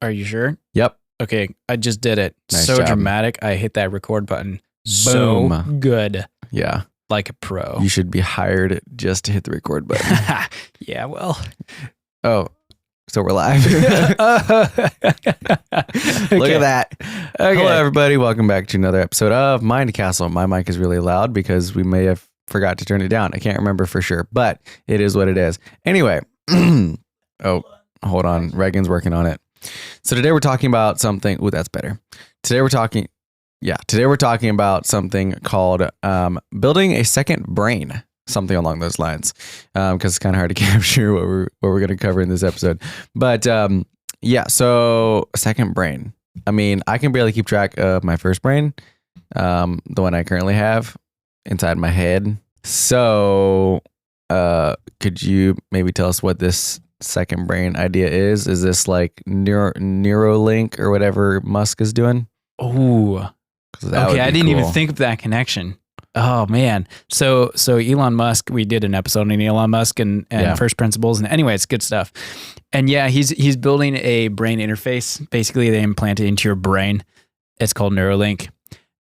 Are you sure? Yep. Okay, I just did it. Nice so job. dramatic. I hit that record button. Boom. So good. Yeah. Like a pro. You should be hired just to hit the record button. Yeah, well. Oh, so we're live. Look at that. Okay. Hello, everybody. Welcome back to another episode of Mind Castle. My mic is really loud because we may have forgot to turn it down. I can't remember for sure, but it is what it is. Anyway. Oh, hold on. Reagan's working on it. So today we're talking about something. Ooh, that's better. Today we're talking about something called building a second brain, something along those lines, because it's kind of hard to capture what we're going to cover in this episode. But so second brain. I mean, I can barely keep track of my first brain, the one I currently have inside my head. So could you maybe tell us what this second brain idea is? Is this like Neuralink or whatever Musk is doing? Oh, okay. I didn't even think of that connection. Oh man. So Elon Musk, we did an episode on Elon Musk and first principles. And anyway, it's good stuff. And yeah, he's building a brain interface. Basically, they implant it into your brain. It's called Neuralink.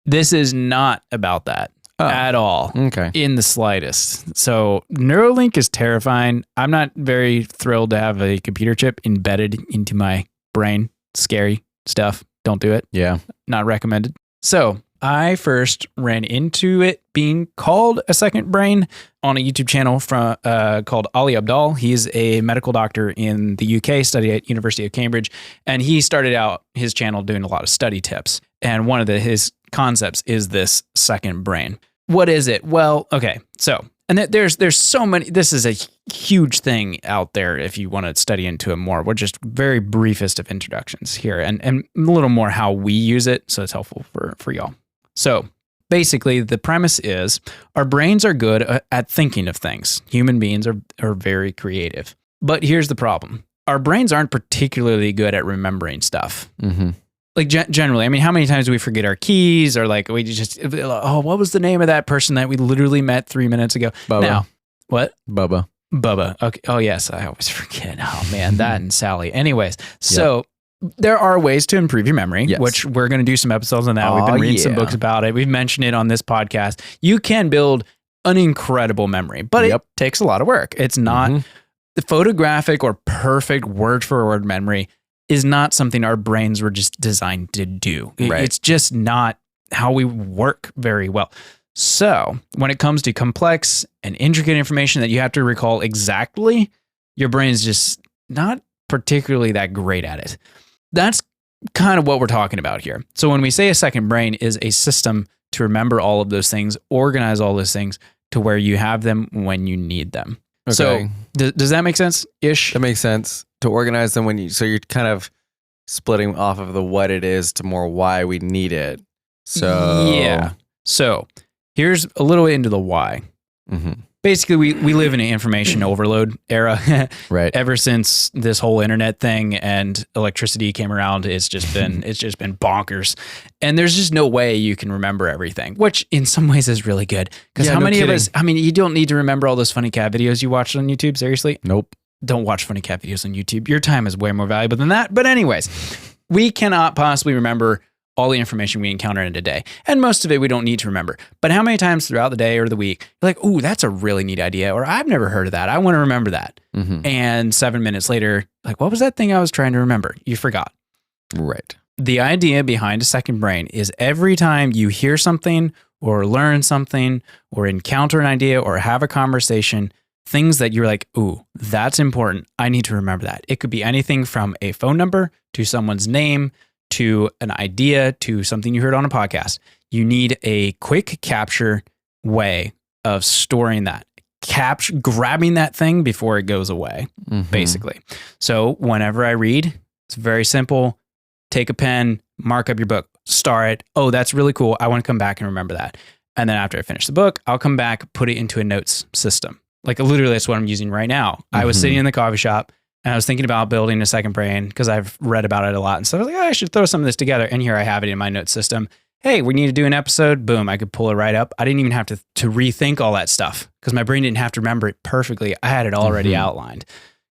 This is not about that at all. Okay. In the slightest. So Neuralink is terrifying. I'm not very thrilled to have a computer chip embedded into my brain. Scary stuff. Don't do it. Yeah. Not recommended. So I first ran into it being called a second brain on a YouTube channel from called Ali Abdal. He's a medical doctor in the UK, studied at University of Cambridge, and he started out his channel doing a lot of study tips. And one of his concepts is this second brain. What is it? Well, okay, so and there's so many. This is a huge thing out there if you want to study into it more. We're just very briefest of introductions here and a little more how we use it, so it's helpful for y'all. So basically, the premise is our brains are good at thinking of things. Human beings are very creative. But here's the problem. Our brains aren't particularly good at remembering stuff. Mm-hmm. Like generally, I mean, how many times do we forget our keys or like we just, what was the name of that person that we literally met 3 minutes ago? Bubba. Now, what? Bubba. Okay. Oh, yes. I always forget. Oh, man, that and Sally. Anyways, so there are ways to improve your memory, which we're going to do some episodes on that. We've been reading some books about it. We've mentioned it on this podcast. You can build an incredible memory, but it takes a lot of work. It's not the photographic or perfect word for word memory is not something our brains were just designed to do. It's just not how we work very well. So when it comes to complex and intricate information that you have to recall exactly, your brain's just not particularly that great at it. That's kind of what we're talking about here. So when we say a second brain is a system to remember all of those things, organize all those things to where you have them when you need them. Okay. So does that make sense-ish? That makes sense. To organize them so you're kind of splitting off of the what it is to more why we need it. So yeah. So here's a little into the why. Mm-hmm. Basically, we live in an information overload era. Right. Ever since this whole internet thing and electricity came around, it's just been bonkers. And there's just no way you can remember everything, which in some ways is really good. Because how many of us? I mean, you don't need to remember all those funny cat videos you watched on YouTube. Seriously? Nope. Don't watch funny cat videos on YouTube. Your time is way more valuable than that. But anyways, we cannot possibly remember all the information we encounter in a day. And most of it we don't need to remember. But how many times throughout the day or the week, you're like, ooh, that's a really neat idea. Or I've never heard of that. I want to remember that. Mm-hmm. And 7 minutes later, like, what was that thing I was trying to remember? You forgot. Right. The idea behind a second brain is every time you hear something or learn something or encounter an idea or have a conversation, things that you're like, ooh, that's important. I need to remember that. It could be anything from a phone number to someone's name to an idea to something you heard on a podcast. You need a quick capture way of storing that. Grabbing that thing before it goes away, basically. So whenever I read, it's very simple. Take a pen, mark up your book, star it. Oh, that's really cool. I want to come back and remember that. And then after I finish the book, I'll come back, put it into a notes system. Like literally that's what I'm using right now. I was sitting in the coffee shop and I was thinking about building a second brain because I've read about it a lot. And so I was like, I should throw some of this together. And here I have it in my notes system. Hey, we need to do an episode. Boom, I could pull it right up. I didn't even have to rethink all that stuff because my brain didn't have to remember it perfectly. I had it already outlined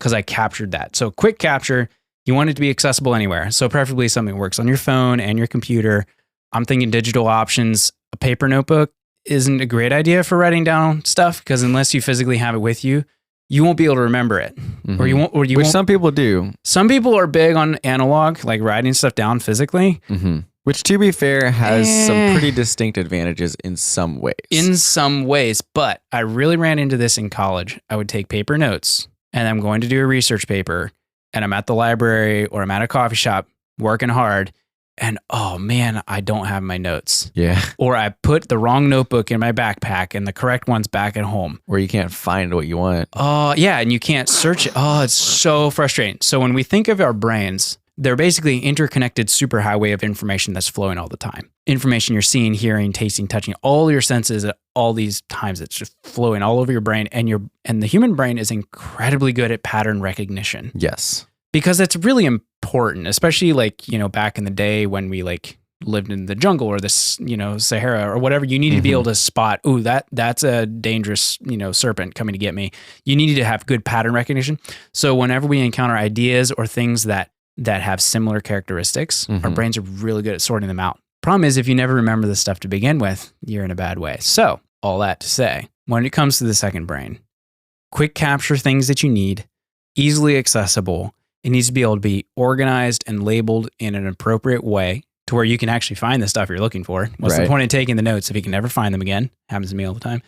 because I captured that. So quick capture, You want it to be accessible anywhere. So preferably something that works on your phone and your computer. I'm thinking digital options. A paper notebook isn't a great idea for writing down stuff because unless you physically have it with you, you won't be able to remember it. Mm-hmm. Or you won't. Which some people do. Some people are big on analog, like writing stuff down physically. Mm-hmm. Which, to be fair, has some pretty distinct advantages in some ways. In some ways, but I really ran into this in college. I would take paper notes, and I'm going to do a research paper, and I'm at the library or I'm at a coffee shop working hard, and oh man, I don't have my notes. Yeah. Or I put the wrong notebook in my backpack and the correct one's back at home. Or you can't find what you want. Oh, yeah, and you can't search it. Oh, it's so frustrating. So when we think of our brains, they're basically an interconnected superhighway of information that's flowing all the time. Information you're seeing, hearing, tasting, touching, all your senses at all these times. It's just flowing all over your brain. And the human brain is incredibly good at pattern recognition. Yes. Because it's really important, especially like, back in the day when we like lived in the jungle or this, Sahara or whatever. You needed to be able to spot, ooh, that's a dangerous, serpent coming to get me. You needed to have good pattern recognition. So whenever we encounter ideas or things that have similar characteristics, our brains are really good at sorting them out. Problem is, if you never remember this stuff to begin with, you're in a bad way. So all that to say, when it comes to the second brain, quick capture things that you need, easily accessible. It needs to be able to be organized and labeled in an appropriate way to where you can actually find the stuff you're looking for. What's the point of taking the notes if you can never find them again? Happens to me all the time.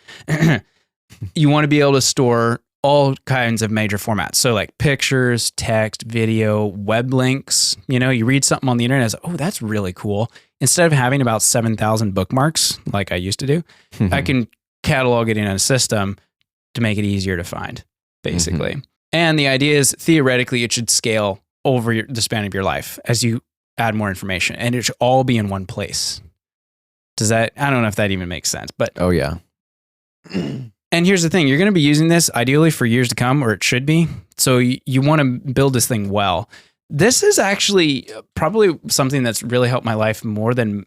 You want to be able to store all kinds of major formats. So like pictures, text, video, web links. You read something on the internet, it's like, oh, that's really cool. Instead of having about 7,000 bookmarks like I used to do, I can catalog it in a system to make it easier to find, basically. And the idea is theoretically it should scale over the span of your life as you add more information, and it should all be in one place. I don't know if that even makes sense, but. Oh yeah. And here's the thing, you're going to be using this ideally for years to come, or it should be. So you want to build this thing well. This is actually probably something that's really helped my life more than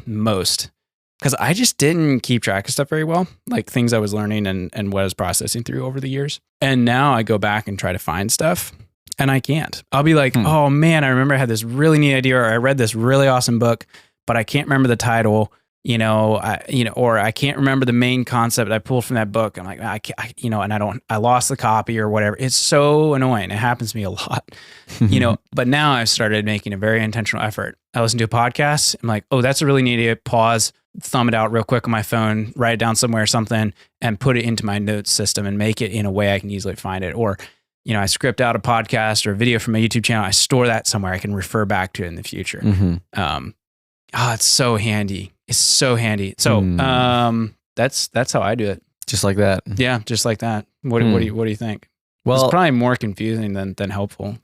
most, because I just didn't keep track of stuff very well, like things I was learning and what I was processing through over the years. And now I go back and try to find stuff, and I can't. I'll be like, oh man, I remember I had this really neat idea, or I read this really awesome book, but I can't remember the title. Or I can't remember the main concept I pulled from that book. I'm like, I lost the copy or whatever. It's so annoying. It happens to me a lot, but now I've started making a very intentional effort. I listen to a podcast. I'm like, oh, that's a really neat idea. Pause, thumb it out real quick on my phone, write it down somewhere or something, and put it into my notes system and make it in a way I can easily find it. Or, I script out a podcast or a video from a YouTube channel. I store that somewhere. I can refer back to it in the future. It's so handy. It's so handy. So that's how I do it. Just like that. Yeah, just like that. What do you think? Well, it's probably more confusing than helpful.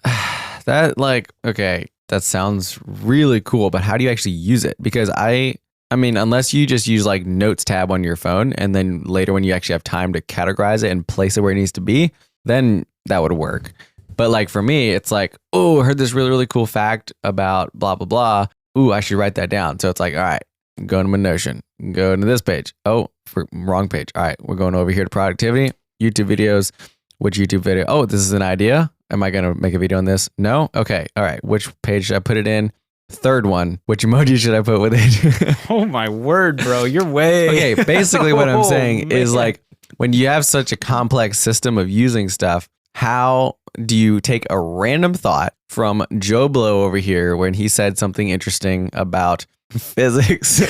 That sounds really cool, but how do you actually use it? Because I mean, unless you just use like notes tab on your phone, and then later when you actually have time to categorize it and place it where it needs to be, then that would work. But like for me, it's like, oh, I heard this really, really cool fact about blah, blah, blah. Ooh, I should write that down. So it's like, all right, go to my Notion, go into this page. Oh, wrong page. All right, we're going over here to productivity, YouTube videos. Which YouTube video? Oh, this is an idea. Am I going to make a video on this? No? Okay. All right. Which page should I put it in? Third one. Which emoji should I put with it? Oh my word, bro. You're way. Okay. Basically what I'm saying is like, when you have such a complex system of using stuff, how do you take a random thought from Joe Blow over here when he said something interesting about physics?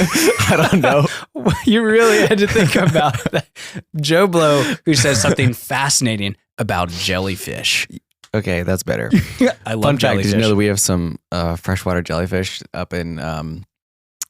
I don't know. You really had to think about that. Joe Blow, who says something fascinating about jellyfish. Okay, that's better. I love Fun fact, jellyfish. did you know that we have some freshwater jellyfish up in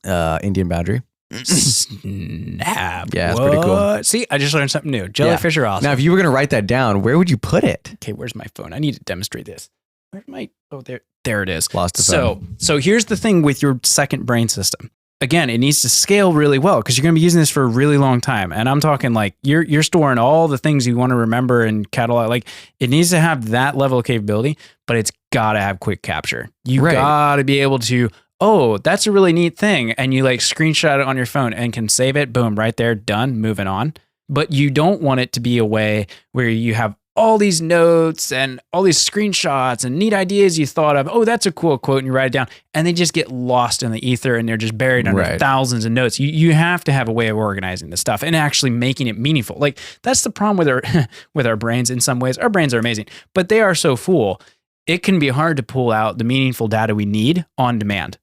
Indian Boundary? Snap. Yeah, it's pretty cool. See, I just learned something new. Jellyfish are awesome. Now, if you were going to write that down, where would you put it? Okay, where's my phone? I need to demonstrate this. Where's my... Oh, there it is. Lost the phone. So here's the thing with your second brain system. Again, it needs to scale really well because you're going to be using this for a really long time. And I'm talking like you're storing all the things you want to remember and catalog. Like it needs to have that level of capability, but it's got to have quick capture. You got to be able to, oh, that's a really neat thing. And you like screenshot it on your phone and can save it. Boom, right there, done, moving on. But you don't want it to be a way where you have all these notes and all these screenshots and neat ideas you thought of. Oh, that's a cool quote. And you write it down and they just get lost in the ether and they're just buried under thousands of notes. You have to have a way of organizing this stuff and actually making it meaningful. Like that's the problem with with our brains in some ways. Our brains are amazing, but they are so full. It can be hard to pull out the meaningful data we need on demand,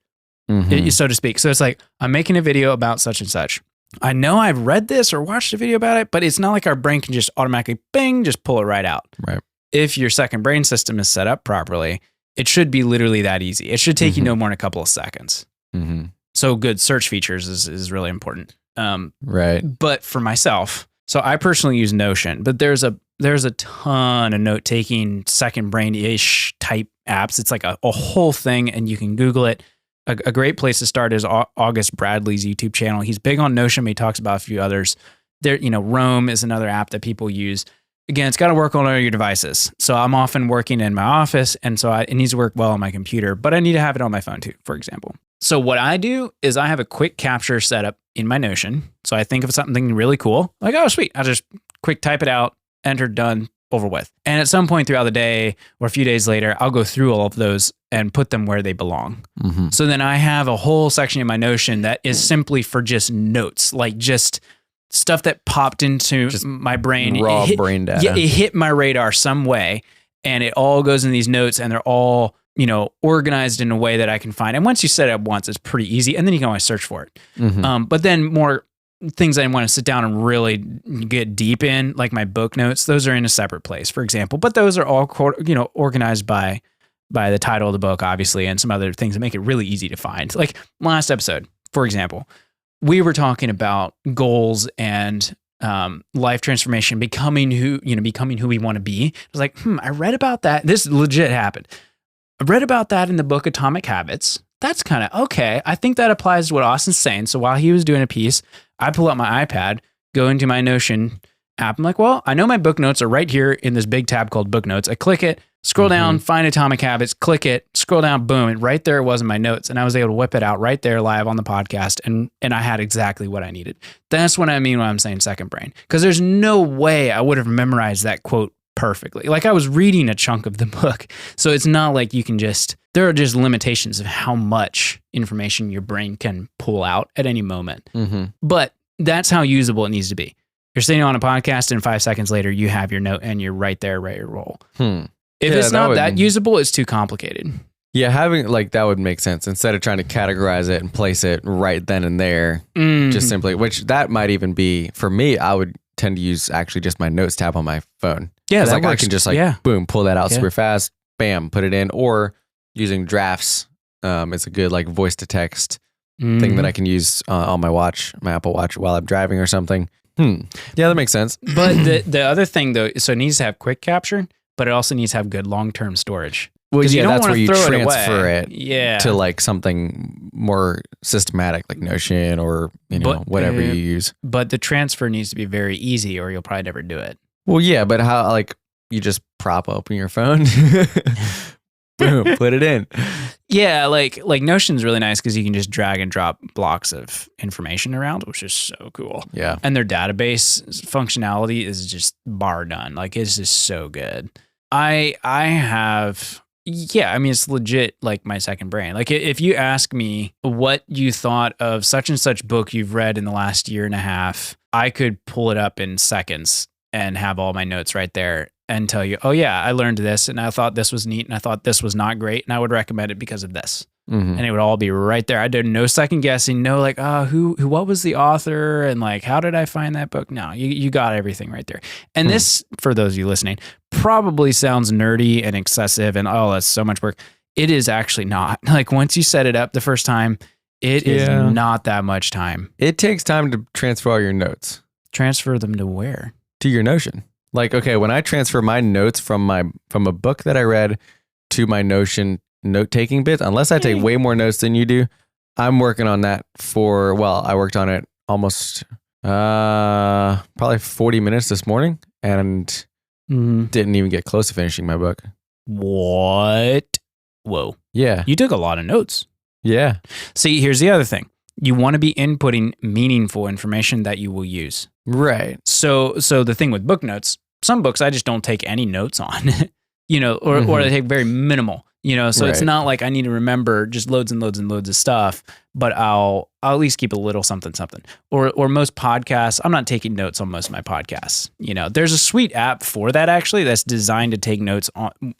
so to speak. So it's like, I'm making a video about such and such. I know I've read this or watched a video about it, but it's not like our brain can just automatically, bing, just pull it right out. Right. If your second brain system is set up properly, it should be literally that easy. It should take you no more than a couple of seconds. So good search features is really important. Right. But for myself, so I personally use Notion, but there's a ton of note-taking second brain-ish type apps. It's like a whole thing, and you can Google it. A great place to start is August Bradley's YouTube channel. He's big on Notion, but he talks about a few others. There, Roam is another app that people use. Again, it's got to work on all your devices. So I'm often working in my office, and so it needs to work well on my computer, but I need to have it on my phone too, for example. So what I do is I have a quick capture setup in my Notion. So I think of something really cool, like, oh, sweet. I just quick type it out, enter, done, over with. And at some point throughout the day or a few days later, I'll go through all of those and put them where they belong. So then I have a whole section in my Notion that is simply for just notes, like just stuff that popped into just my brain. Raw brain data. Yeah, it hit my radar some way, and it all goes in these notes, and they're all, organized in a way that I can find. And once you set it up once, it's pretty easy, and then you can always search for it. But then more things I want to sit down and really get deep in, like my book notes, those are in a separate place, for example. But those are all, organized by the title of the book, obviously, and some other things that make it really easy to find. Like last episode, for example, we were talking about goals and life transformation, becoming who we want to be. I was like, I read about that. This legit happened. I read about that in the book Atomic Habits. That's kind of okay. I think that applies to what Austin's saying. So while he was doing a piece, I pull out my iPad, go into my Notion app. I'm like, well, I know my book notes are right here in this big tab called Book Notes. I click it, scroll down, find Atomic Habits, click it, scroll down, boom, and right there it was in my notes. And I was able to whip it out right there live on the podcast. And I had exactly what I needed. That's what I mean when I'm saying second brain. Because there's no way I would have memorized that quote perfectly. Like I was reading a chunk of the book. So it's not like you can there are just limitations of how much information your brain can pull out at any moment. But that's how usable it needs to be. You're sitting on a podcast and 5 seconds later, you have your note and you're right there, ready to roll. If it's not that usable, it's too complicated. Yeah, having that would make sense. Instead of trying to categorize it and place it right then and there, just simply, which that might even be, for me, I would tend to use actually just my notes tab on my phone. Yeah, that works. I can just boom, pull that out super fast, bam, put it in, or using drafts. It's a good voice to text thing that I can use on my watch, my Apple Watch, while I'm driving or something. Yeah, that makes sense. But the other thing though, so it needs to have quick capture, but it also needs to have good long-term storage. Well, you don't that's where you transfer it to something more systematic, like Notion or whatever you use. But the transfer needs to be very easy, or you'll probably never do it. Well, yeah, but how you just prop open your phone, boom, put it in. Yeah, like Notion's really nice because you can just drag and drop blocks of information around, which is so cool. Yeah, and their database functionality is just bar none. It's just so good. I have. Yeah, I mean, it's legit my second brain. If you ask me what you thought of such and such book you've read in the last year and a half, I could pull it up in seconds and have all my notes right there and tell you, oh yeah, I learned this and I thought this was neat and I thought this was not great and I would recommend it because of this. And it would all be right there. I did no second guessing, no what was the author and how did I find that book? No, you got everything right there. And this, for those of you listening, probably sounds nerdy and excessive and that's so much work. It is actually not. Once you set it up the first time, it is not that much time. It takes time to transfer all your notes. Transfer them to where? To your Notion. Okay, when I transfer my notes from a book that I read to my Notion note-taking bits, unless I take way more notes than you do, I'm working on that I worked on it almost probably 40 minutes this morning and didn't even get close to finishing my book. What? Whoa. Yeah. You took a lot of notes. Yeah. See, here's the other thing. You want to be inputting meaningful information that you will use. Right. So the thing with book notes, some books I just don't take any notes on, or I take very minimal, so it's Right. not like I need to remember just loads and loads and loads of stuff, but I'll at least keep a little something. Or most podcasts, I'm not taking notes on most of my podcasts. There's a sweet app for that actually that's designed to take notes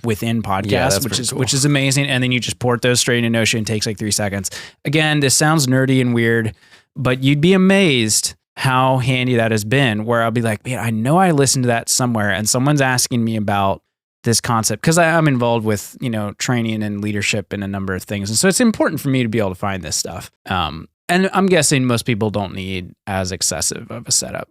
within podcasts, that's which pretty is cool. which is amazing. And then you just port those straight into Notion. It takes like 3 seconds. Again, this sounds nerdy and weird, but you'd be amazed how handy that has been, where I'll be like, man, I know I listened to that somewhere and someone's asking me about this concept, because I'm involved with, training and leadership and a number of things. And so it's important for me to be able to find this stuff. And I'm guessing most people don't need as excessive of a setup,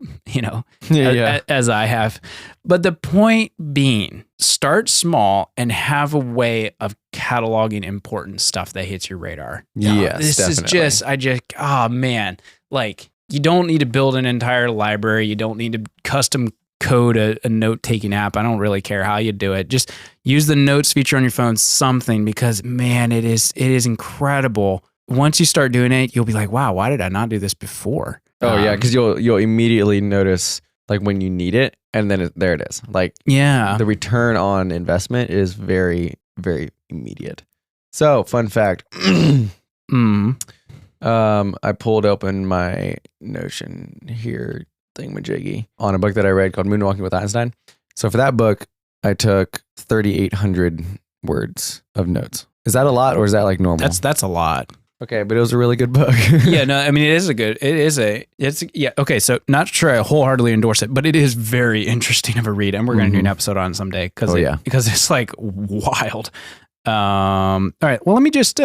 as I have. But the point being, start small and have a way of cataloging important stuff that hits your radar. Yes, This definitely. is oh man, like you don't need to build an entire library. You don't need to custom code a note-taking app. I don't really care how you do it. Just use the notes feature on your phone, something, because man, it is incredible. Once you start doing it, you'll be like, wow, why did I not do this before? Oh yeah, because you'll immediately notice like when you need it, and then there it is. Like yeah. the return on investment is very, very immediate. So fun fact. I pulled open my Notion here thingamajiggy on a book that I read called Moonwalking with Einstein. So for that book, I took 3,800 words of notes. Is that a lot, or is that like normal? That's a lot. Okay, but it was a really good book. Yeah, no, I mean, okay, so not sure I wholeheartedly endorse it, but it is very interesting of a read, and we're going to do an episode on it someday, because it's like wild. All right, well, let me just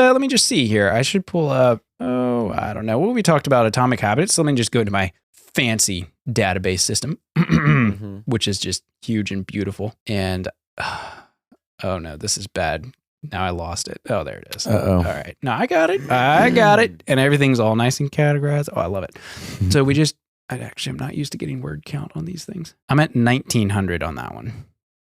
see here. I should pull up, I don't know, what we talked about, Atomic Habits. So let me just go to my fancy database system, which is just huge and beautiful. And oh no, this is bad. Now I lost it. Oh, there it is. Uh-oh. All right. No, I got it. And everything's all nice and categorized. Oh, I love it. So I'm not used to getting word count on these things. I'm at 1,900 on that one.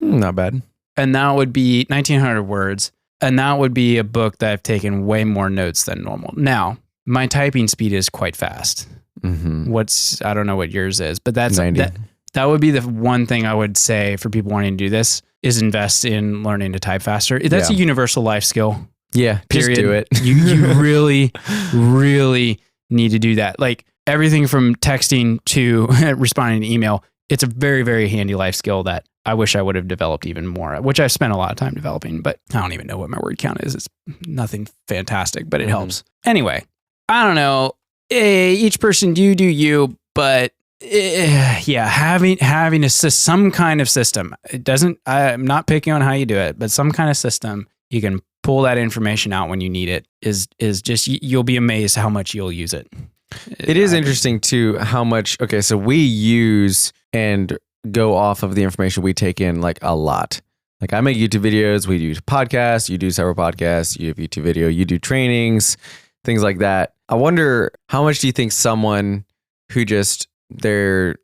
Not bad. And that would be 1,900 words. And that would be a book that I've taken way more notes than normal. Now, my typing speed is quite fast. I don't know what yours is, but that's 90. That would be the one thing I would say for people wanting to do this, is invest in learning to type faster. That's a universal life skill. Yeah, Period. just do it. You really, really need to do that. Like everything from texting to responding to email, it's a very, very handy life skill that I wish I would have developed even more, which I've spent a lot of time developing, but I don't even know what my word count is. It's nothing fantastic, but it helps. Anyway, I don't know. Each person, you do you, but having some kind of system. It doesn't, I'm not picking on how you do it, but some kind of system you can pull that information out when you need it is just, you'll be amazed how much you'll use it. It is interesting too how much, okay, so we use and go off of the information we take in like a lot. Like I make YouTube videos, we do podcasts, you do several podcasts, you have YouTube video, you do trainings, things like that. I wonder how much do you think someone who just they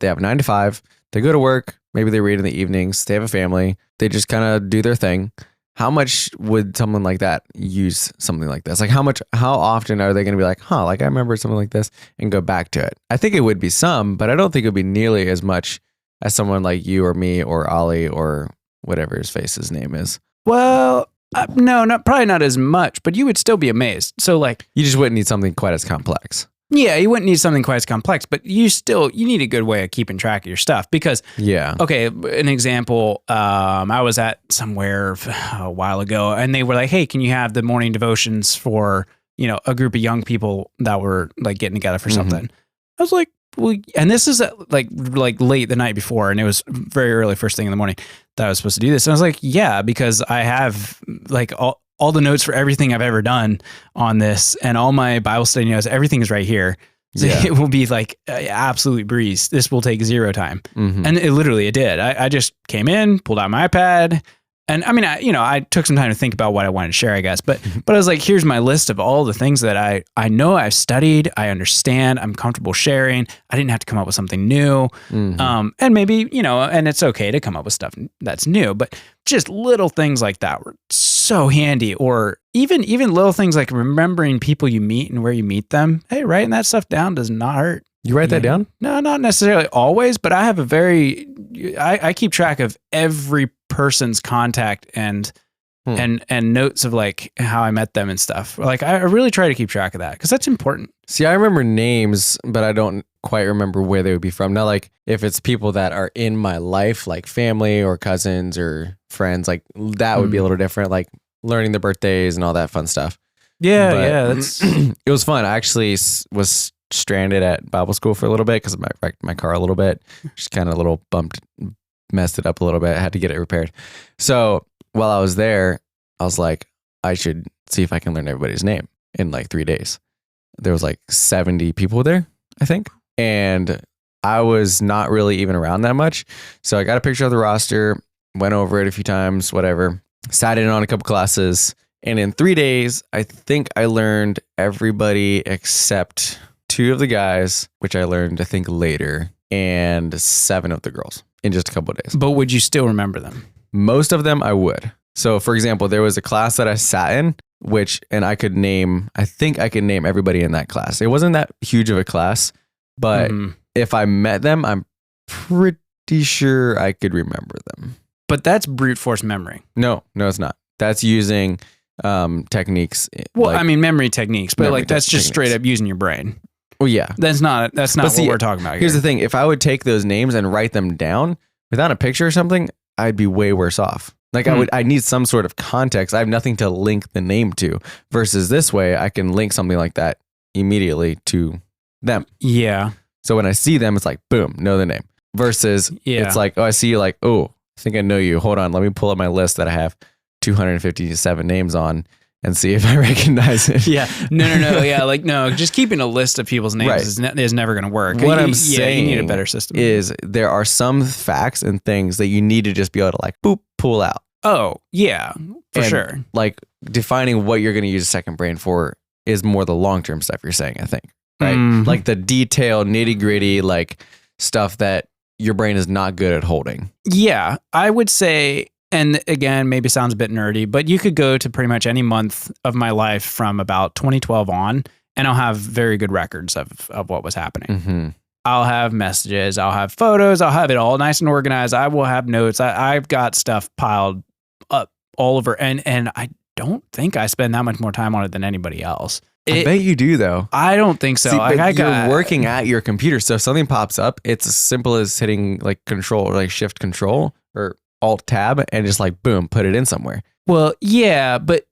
have a 9 to 5, they go to work, maybe they read in the evenings, they have a family, they just kind of do their thing. How much would someone like that use something like this? Like how often are they going to be like, like I remember something like this, and go back to it? I think it would be some, but I don't think it would be nearly as much as someone like you or me or Ollie or whatever his name is. Well, no, probably not as much, but you would still be amazed. So like, you just wouldn't need something quite as complex. Yeah, you wouldn't need something quite as complex, but you need a good way of keeping track of your stuff because, okay, an example, I was at somewhere a while ago and they were like, hey, can you have the morning devotions for, a group of young people that were like getting together for something? I was like, well, and this is like late the night before, and it was very early, first thing in the morning that I was supposed to do this. And I was like, yeah, because I have like all the notes for everything I've ever done on this and all my Bible study notes, everything is right here. So it will be like absolute breeze. This will take 0 time. And it did. I just came in, pulled out my iPad. And I mean, I took some time to think about what I wanted to share, I guess. But I was like, here's my list of all the things that I know I've studied, I understand, I'm comfortable sharing. I didn't have to come up with something new. And maybe, and it's okay to come up with stuff that's new, but just little things like that were so handy. Or even little things like remembering people you meet and where you meet them. Hey, writing that stuff down does not hurt. You write that down? No, not necessarily always, but I have I keep track of every person's contact and notes of like how I met them and stuff. Like I really try to keep track of that because that's important. See, I remember names, but I don't quite remember where they would be from. Now, like if it's people that are in my life, like family or cousins or friends, like that would be a little different, like learning the birthdays and all that fun stuff. Yeah, But yeah, that's it was fun. I actually was stranded at Bible school for a little bit because I wrecked my car a little bit. Just kind of a little messed it up a little bit. I had to get it repaired. So while I was there, I was like, I should see if I can learn everybody's name in like 3 days. There was like 70 people there, I think. And I was not really even around that much. So I got a picture of the roster, went over it a few times, whatever, sat in on a couple classes. And in 3 days, I think I learned everybody except 2 of the guys, which I learned, I think, later, and 7 of the girls in just a couple of days. But would you still remember them? Most of them I would. So, for example, there was a class that I sat in, and I think I could name everybody in that class. It wasn't that huge of a class, but if I met them, I'm pretty sure I could remember them. But that's brute force memory. No, it's not. That's using techniques. Well, like, I mean, memory techniques, but like that's just straight up using your brain. Well, yeah. That's not what we're talking about here. Here's the thing. If I would take those names and write them down without a picture or something, I'd be way worse off. Like I need some sort of context. I have nothing to link the name to versus this way, I can link something like that immediately to them. Yeah. So when I see them, it's like, boom, know the name versus it's like, oh, I see you like, oh, I think I know you. Hold on. Let me pull up my list that I have 257 names on and see if I recognize it. Yeah. No. Yeah. Like, no, just keeping a list of people's names is never going to work. What I'm saying you need a better system. Is there are some facts and things that you need to just be able to like, boop, pull out. Oh, yeah, for sure. Like defining what you're going to use a second brain for is more the long-term stuff you're saying, I think. Right. Like the detailed nitty gritty, like stuff that your brain is not good at holding. Yeah, I would say, and again, maybe sounds a bit nerdy, but you could go to pretty much any month of my life from about 2012 on, and I'll have very good records of what was happening. Mm-hmm. I'll have messages, I'll have photos, I'll have it all nice and organized. I will have notes. I've got stuff piled up all over, and I don't think I spend that much more time on it than anybody else. I bet you do, though. I don't think so. See, you're working at your computer, so if something pops up, it's as simple as hitting like control or like shift control or alt tab and just like boom, put it in somewhere. Well, yeah, but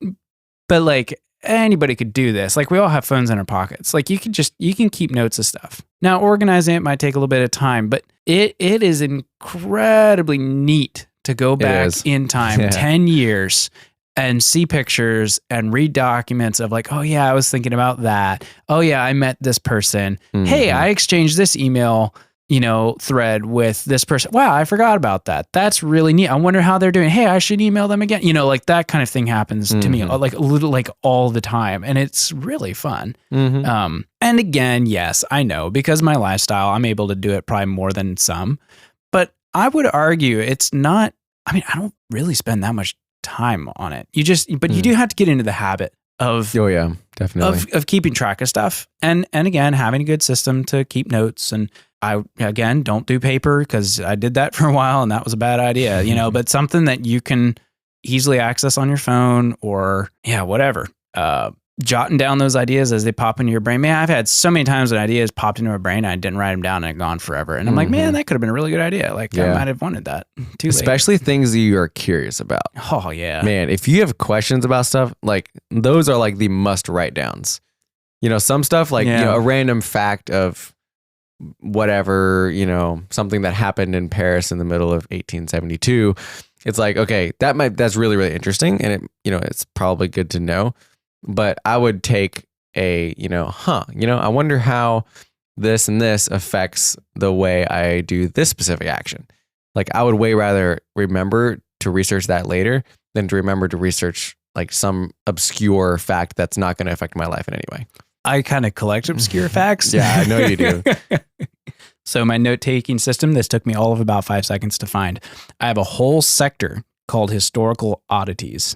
like anybody could do this. Like we all have phones in our pockets. Like you can keep notes of stuff. Now organizing it might take a little bit of time, but it is incredibly neat to go back in time 10 years and see pictures and read documents of like, oh yeah, I was thinking about that. Oh yeah, I met this person. Mm-hmm. Hey, I exchanged this email, thread with this person. Wow, I forgot about that. That's really neat. I wonder how they're doing. Hey, I should email them again. Like that kind of thing happens to me like a little, like all the time. And it's really fun. Mm-hmm. And again, yes, I know because of my lifestyle, I'm able to do it probably more than some, but I would argue it's not, I don't really spend that much time on it. You do have to get into the habit of definitely of keeping track of stuff and again having a good system to keep notes. And I again don't do paper because I did that for a while and that was a bad idea, but something that you can easily access on your phone or whatever. Jotting down those ideas as they pop into your brain. Man, I've had so many times when ideas popped into my brain, I didn't write them down and they're gone forever. And I'm like, man, that could have been a really good idea. Like I might have wanted that too. Especially things that you are curious about. Oh yeah. Man, if you have questions about stuff, like those are like the must write downs. Some stuff like, a random fact of whatever, something that happened in Paris in the middle of 1872. It's like, okay, that's really, really interesting. And it's probably good to know. But I would take I wonder how this and this affects the way I do this specific action. Like I would way rather remember to research that later than to remember to research like some obscure fact that's not going to affect my life in any way. I kind of collect obscure facts. Yeah, I know you do. So my note-taking system, this took me all of about 5 seconds to find. I have a whole sector called historical oddities.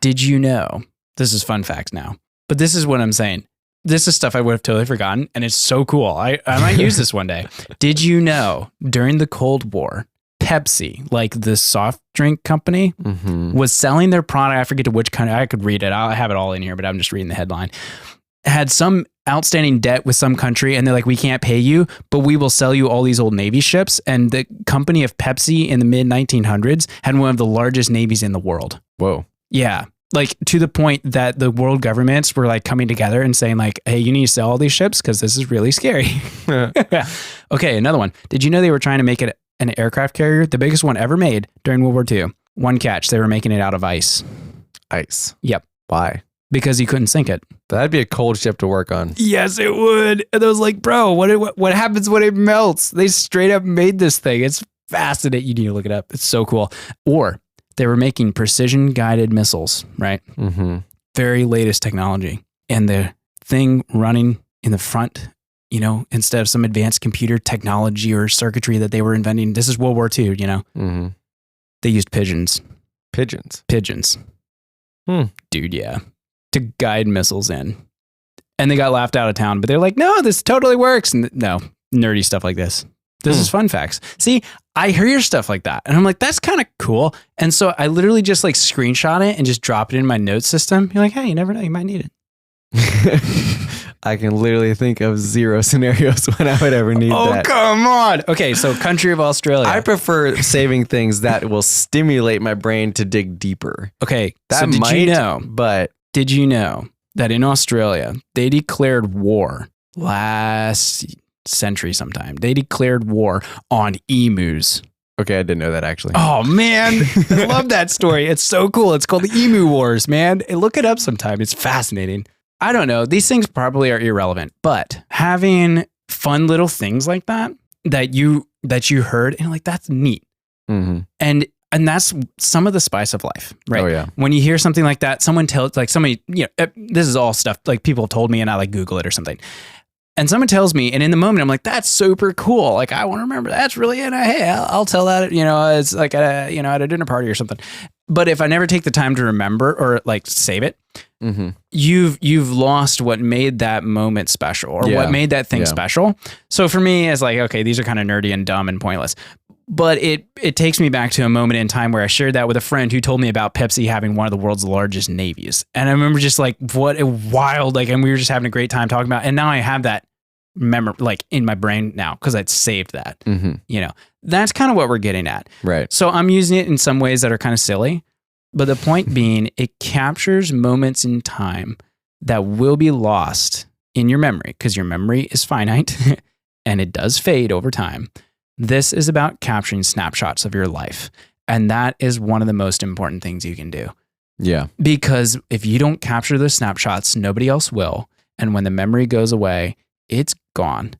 Did you know? This is fun facts now, but this is what I'm saying. this is stuff I would have totally forgotten, and it's so cool. I might use this one day. Did you know during the Cold War, Pepsi, like the soft drink company, was selling their product. I forget to which country. I could read it. I have it all in here, but I'm just reading the headline. Had some outstanding debt with some country, and they're like, we can't pay you, but we will sell you all these old Navy ships. And the company of Pepsi in the mid 1900s had one of the largest navies in the world. Whoa. Yeah. Like to the point that the world governments were like coming together and saying like, hey, you need to sell all these ships because this is really scary. Okay, another one. Did you know they were trying to make it an aircraft carrier? The biggest one ever made during World War II. One catch, they were making it out of ice. Ice. Yep. Why? Because you couldn't sink it. That'd be a cold ship to work on. Yes, it would. And I was like, bro, what happens when it melts? They straight up made this thing. It's fascinating. You need to look it up. It's so cool. Or they were making precision guided missiles, right? Mm-hmm. Very latest technology. And the thing running in the front, you know, instead of some advanced computer technology or circuitry that they were inventing, this is World War II, you know? Mm-hmm. They used pigeons. Pigeons. Dude, yeah. To guide missiles in. And they got laughed out of town, but they're like, no, this totally works. And no, nerdy stuff like this. This is fun facts. See, I hear stuff like that. And I'm like, that's kind of cool. And so I literally just like screenshot it and just drop it in my notes system. You're like, hey, you never know. You might need it. I can literally think of 0 scenarios when I would ever need that. Oh, come on. Okay, so country of Australia. I prefer saving things that will stimulate my brain to dig deeper. Okay, That so did you know that in Australia, they declared war last century sometime. They declared war on emus. Okay, I didn't know that actually. Oh, man. I love that story. It's so cool. It's called the Emu Wars, man. Look it up sometime. It's fascinating. I don't know. These things probably are irrelevant, but having fun little things like that you heard and like, that's neat. Mm-hmm. And that's some of the spice of life, right? Oh, yeah. When you hear something like that, somebody, you know, this is all stuff like people have told me and I like Google it or something. And someone tells me, and in the moment, I'm like, that's super cool. Like, I want to remember that's really it. Hey, I'll tell that, you know, it's like at a dinner party or something. But if I never take the time to remember or like save it, you've lost what made that moment special or what made that thing special. So for me, it's like, okay, these are kind of nerdy and dumb and pointless. But it takes me back to a moment in time where I shared that with a friend who told me about Pepsi having one of the world's largest navies. And I remember just like, what a wild, like, and we were just having a great time talking about it. And now I have that like in my brain now because I'd saved that. You know, that's kind of what we're getting at. Right. So I'm using it in some ways that are kind of silly. But the point being, it captures moments in time that will be lost in your memory because your memory is finite and it does fade over time. This is about capturing snapshots of your life. And that is one of the most important things you can do. Yeah. Because if you don't capture those snapshots, nobody else will. And when the memory goes away, it's gone.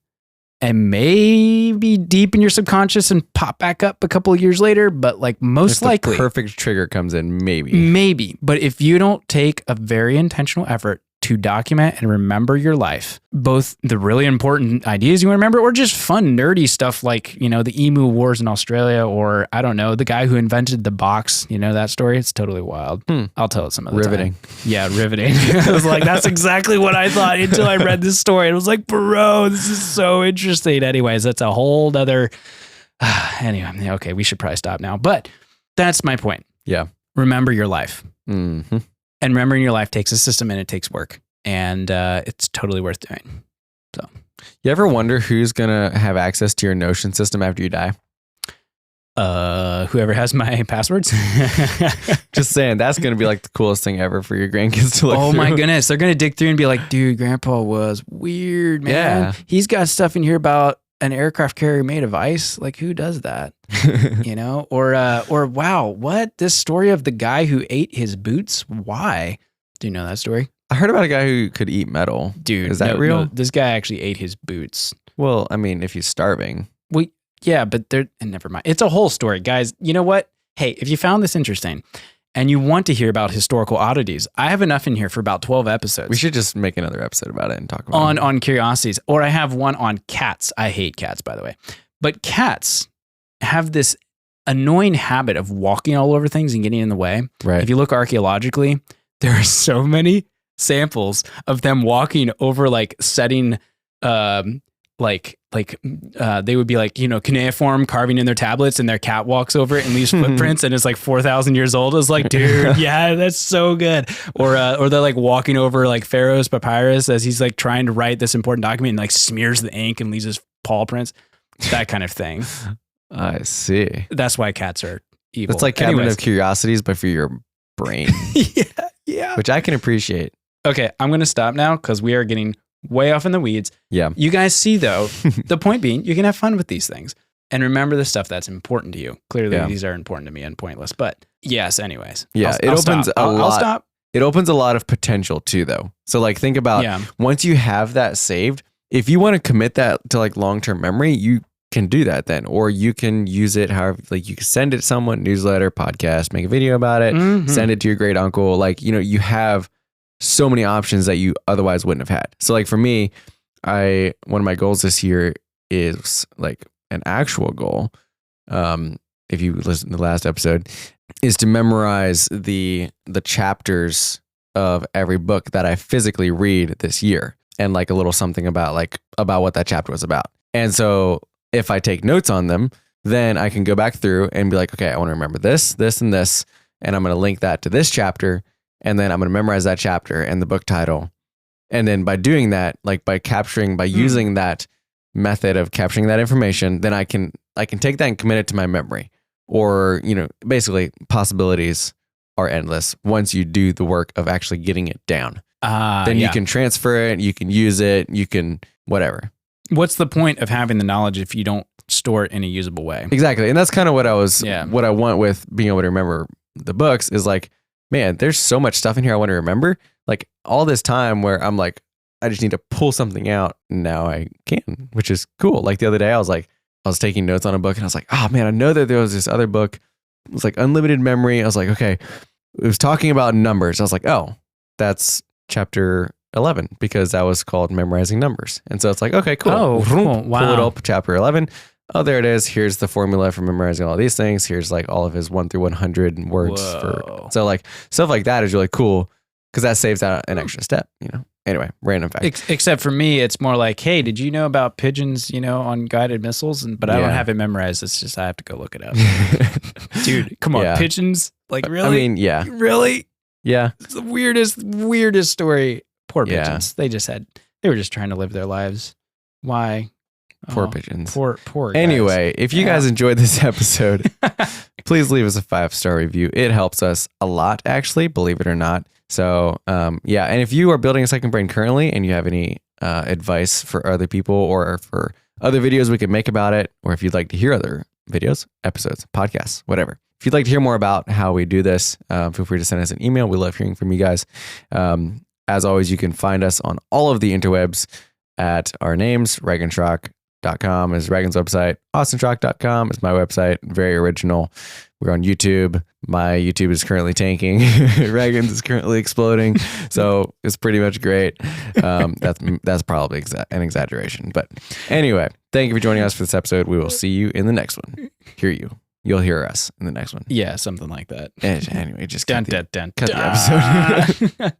And maybe deep in your subconscious and pop back up a couple of years later, but like most likely. The perfect trigger comes in, maybe. Maybe. But if you don't take a very intentional effort to document and remember your life, both the really important ideas you want to remember or just fun, nerdy stuff like, you know, the emu wars in Australia or I don't know, the guy who invented the box, you know, that story, it's totally wild. I'll tell it some other Riveting. time. Yeah, riveting. I was like, that's exactly what I thought until I read this story. It was like, bro, this is so interesting. Anyways, that's a whole other, anyway, okay, we should probably stop now. But that's my point. Yeah. Remember your life. Mm-hmm. And remembering your life takes a system and it takes work. And it's totally worth doing. So, you ever wonder who's going to have access to your Notion system after you die? Whoever has my passwords. Just saying, that's going to be like the coolest thing ever for your grandkids to look Oh through. my goodness. They're going to dig through and be like, dude, Grandpa was weird, man. Yeah. He's got stuff in here about an aircraft carrier made of ice. Like, who does that? You know? Or wow, what? This story of the guy who ate his boots? Why? Do you know that story? I heard about a guy who could eat metal. Dude, is that real? No, this guy actually ate his boots. Well, I mean, if he's starving. Well, yeah, but never mind. It's a whole story, guys. You know what? Hey, if you found this interesting and you want to hear about historical oddities, I have enough in here for about 12 episodes. We should just make another episode about it and talk about it. On curiosities. Or I have one on cats. I hate cats, by the way. But cats have this annoying habit of walking all over things and getting in the way. Right. If you look archaeologically, there are so many samples of them walking over like setting they would be like, cuneiform carving in their tablets, and their cat walks over it and leaves footprints, and it's like 4,000 years old. I was like, dude, yeah, that's so good. Or they're like walking over like Pharaoh's papyrus as he's like trying to write this important document and like smears the ink and leaves his paw prints. That kind of thing. I see. That's why cats are evil. It's like Cabinet of Curiosities, but for your brain. Yeah. Which I can appreciate. Okay, I'm going to stop now because we are getting way off in the weeds. Yeah. You guys see, though, the point being, you can have fun with these things and remember the stuff that's important to you. Clearly, these are important to me and pointless. But yes, anyways. Yeah, I'll stop. It opens a lot of potential too, though. So like, think about once you have that saved, if you want to commit that to like long-term memory, you can do that then, or you can use it however, like you can send it to someone, newsletter, podcast, make a video about it, send it to your great uncle. Like, you have so many options that you otherwise wouldn't have had. So like for me, one of my goals this year is like an actual goal. If you listen to the last episode, is to memorize the chapters of every book that I physically read this year, and like a little something about what that chapter was about. And so if I take notes on them, then I can go back through and be like, okay, I want to remember this, this, and this, and I'm going to link that to this chapter. And then I'm going to memorize that chapter and the book title. And then by doing that, like by using that method of capturing that information, then I can take that and commit it to my memory. Or, basically possibilities are endless once you do the work of actually getting it down. Then you can transfer it, you can use it, you can whatever. What's the point of having the knowledge if you don't store it in a usable way? Exactly. And that's kind of what what I want with being able to remember the books is like, man, there's so much stuff in here I want to remember. Like all this time where I'm like, I just need to pull something out. Now I can, which is cool. Like the other day I was taking notes on a book and I was like, oh man, I know that there was this other book. It was like Unlimited Memory. I was like, okay, it was talking about numbers. I was like, oh, that's chapter 11 because that was called Memorizing Numbers. And so it's like, okay, cool. Oh, cool. Wow. Pull it up, chapter 11. Oh, there it is. Here's the formula for memorizing all these things. Here's like all of his 1 through 100 words. So like stuff like that is really cool because that saves out an extra step, Anyway, random fact. Except for me, it's more like, hey, did you know about pigeons, on guided missiles? But I don't have it memorized. It's just I have to go look it up. Dude, come on, pigeons? Like really? I mean, yeah. Really? Yeah. It's the weirdest story. Poor pigeons. They were just trying to live their lives. Why? Poor pigeons. Poor guys. Anyway, if you guys enjoyed this episode, please leave us a 5-star review. It helps us a lot, actually, believe it or not. So, and if you are building a second brain currently and you have any advice for other people or for other videos we could make about it, or if you'd like to hear other videos, episodes, podcasts, whatever. If you'd like to hear more about how we do this, feel free to send us an email. We love hearing from you guys. As always, you can find us on all of the interwebs at our names. Reaganschrock.com is Reagan's website. AustinSchrock.com is my website. Very original. We're on YouTube. My YouTube is currently tanking. Reagan's is currently exploding. So it's pretty much great. That's probably an exaggeration. But anyway, thank you for joining us for this episode. We will see you in the next one. You'll hear us in the next one. Yeah, something like that. Anyway, just cut the episode.